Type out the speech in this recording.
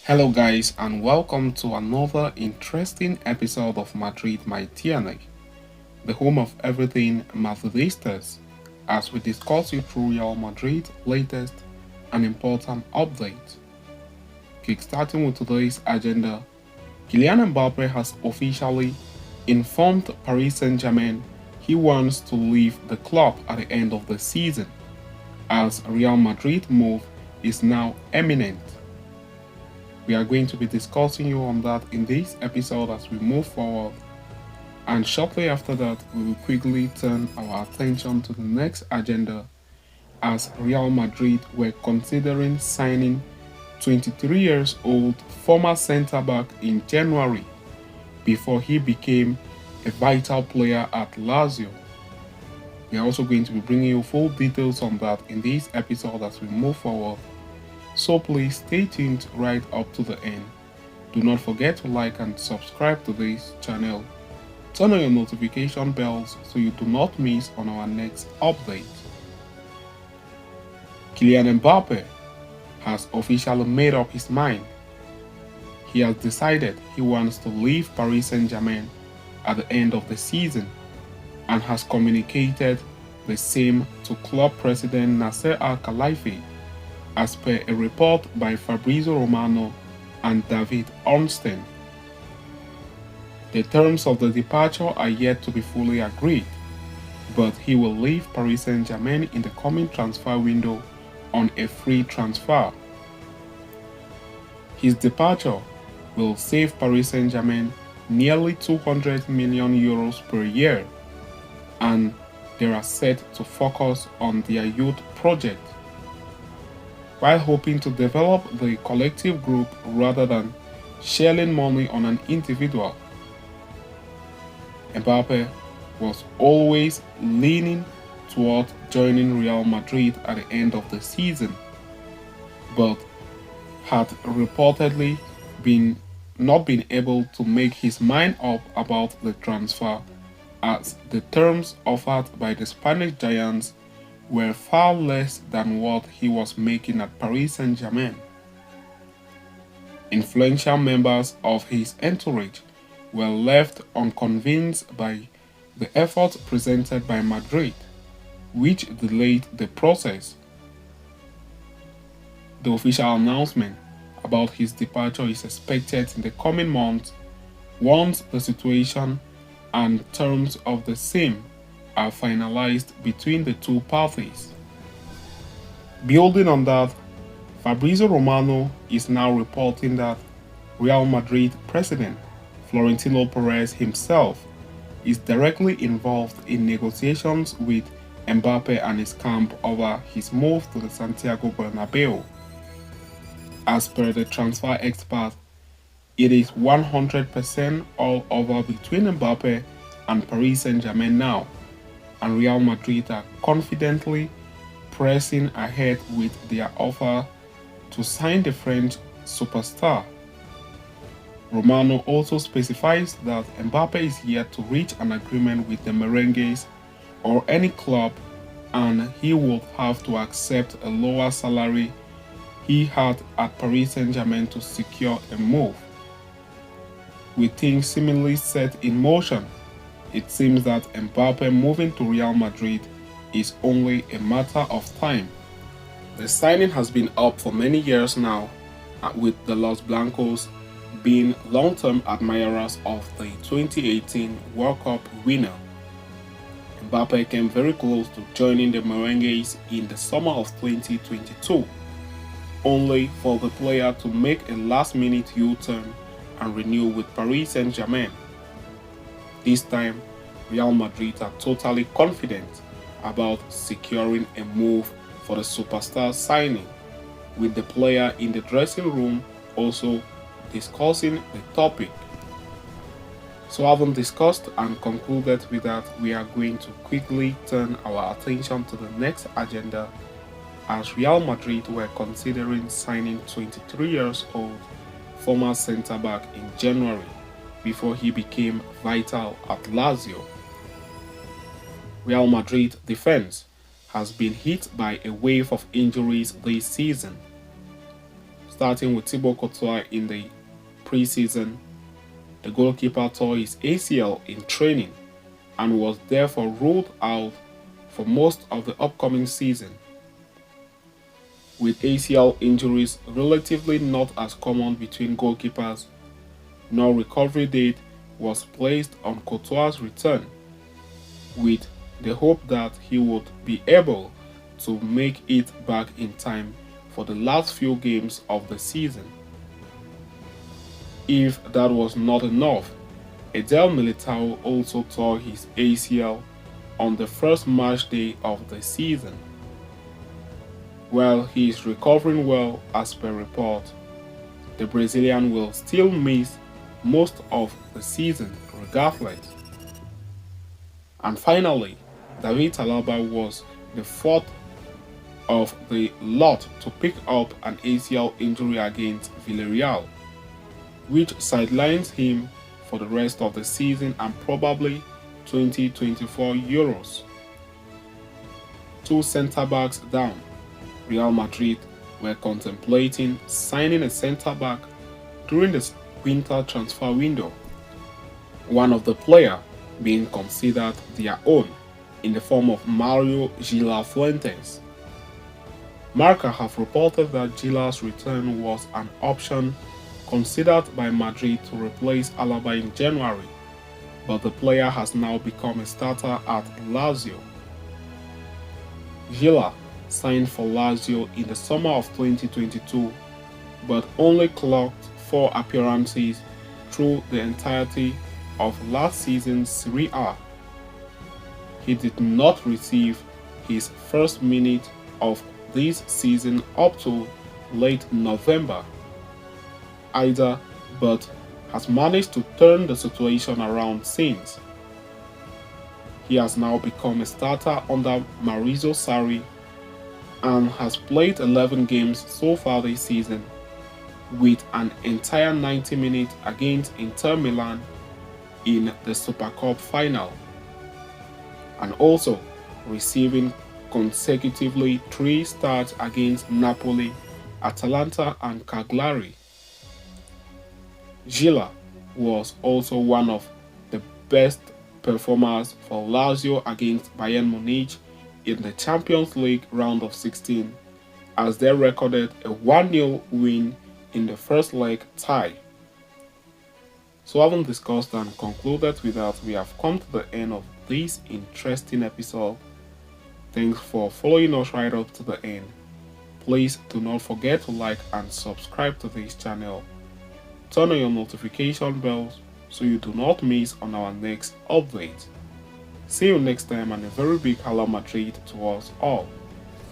Hello guys and welcome to another interesting episode of Madrid My TNA, the home of everything Madridistas, as we discuss you through Real Madrid's latest and important updates. Kickstarting with today's agenda, Kylian Mbappe has officially informed Paris Saint-Germain he wants to leave the club at the end of the season, as Real Madrid move is now imminent. We are going to be discussing you on that in this episode as we move forward, and shortly after that we will quickly turn our attention to the next agenda, as Real Madrid were considering signing 23 years old former centre-back in January before he became a vital player at LAZIO. We are also going to be bringing you full details on that in this episode as we move forward. So please stay tuned right up to the end. Do not forget to like and subscribe to this channel. Turn on your notification bells so you do not miss on our next update. Kylian Mbappe has officially made up his mind. He has decided he wants to leave Paris Saint-Germain at the end of the season and has communicated the same to club president Nasser Al-Khelaifi, as per a report by Fabrizio Romano and David Ornstein. The terms of the departure are yet to be fully agreed, but he will leave Paris Saint-Germain in the coming transfer window on a free transfer. His departure will save Paris Saint-Germain nearly 200 million euros per year, and they are set to focus on their youth project, while hoping to develop the collective group rather than shelling money on an individual. Mbappe was always leaning toward joining Real Madrid at the end of the season, but had reportedly not been able to make his mind up about the transfer, as the terms offered by the Spanish giants were far less than what he was making at Paris Saint-Germain. Influential members of his entourage were left unconvinced by the efforts presented by Madrid, which delayed the process. The official announcement about his departure is expected in the coming months once the situation and terms of the same are finalized between the two parties. Building on that, Fabrizio Romano is now reporting that Real Madrid president Florentino Perez himself is directly involved in negotiations with Mbappe and his camp over his move to the Santiago Bernabeu. As per the transfer expert, it is 100% all over between Mbappe and Paris Saint-Germain now, and Real Madrid are confidently pressing ahead with their offer to sign the French superstar. Romano also specifies that Mbappe is yet to reach an agreement with the Merengues or any club, and he would have to accept a lower salary he had at Paris Saint-Germain to secure a move. With things seemingly set in motion, it seems that Mbappe moving to Real Madrid is only a matter of time. The signing has been up for many years now, with the Los Blancos being long-term admirers of the 2018 World Cup winner. Mbappe came very close to joining the Merengues in the summer of 2022, only for the player to make a last-minute U-turn and renew with Paris Saint-Germain. This time, Real Madrid are totally confident about securing a move for the superstar signing, with the player in the dressing room also discussing the topic. So having discussed and concluded with that, we are going to quickly turn our attention to the next agenda, as Real Madrid were considering signing 23 years old former centre-back in January before he became vital at LAZIO. Real Madrid defense has been hit by a wave of injuries this season. starting with Thibaut Courtois in the preseason. The goalkeeper tore his ACL in training and was therefore ruled out for most of the upcoming season. With ACL injuries relatively not as common between goalkeepers, no recovery date was placed on Courtois' return, with the hope that he would be able to make it back in time for the last few games of the season. If that was not enough, Eder Militao also tore his ACL on the first match day of the season. While he is recovering well as per report, the Brazilian will still miss most of the season regardless. And finally, David Alaba was the fourth of the lot to pick up an ACL injury against Villarreal, which sidelines him for the rest of the season and probably 2024 Euros. Two centre-backs down, Real Madrid were contemplating signing a centre-back during the winter transfer window, one of the players being considered their own in the form of Mario Gila Fuentes. Marca have reported that Gila's return was an option considered by Madrid to replace Alaba in January, but the player has now become a starter at LAZIO. Gila signed for LAZIO in the summer of 2022, but only clocked 4 appearances through the entirety of last season's Serie A. He did not receive his first minute of this season up to late November either, but has managed to turn the situation around since. He has now become a starter under Maurizio Sarri and has played 11 games so far this season, with an entire 90 minutes against Inter Milan in the Super Cup final, and also receiving consecutively 3 starts against Napoli, Atalanta and Cagliari. Gila was also one of the best performers for Lazio against Bayern Munich in the Champions League round of 16, as they recorded a 1-0 win in the first leg tie. So having discussed and concluded with that, we have come to the end of this interesting episode. Thanks for following us right up to the end. Please do not forget to like and subscribe to this channel. Turn on your notification bells so you do not miss on our next update. See you next time, and a very big hello Madrid to us all.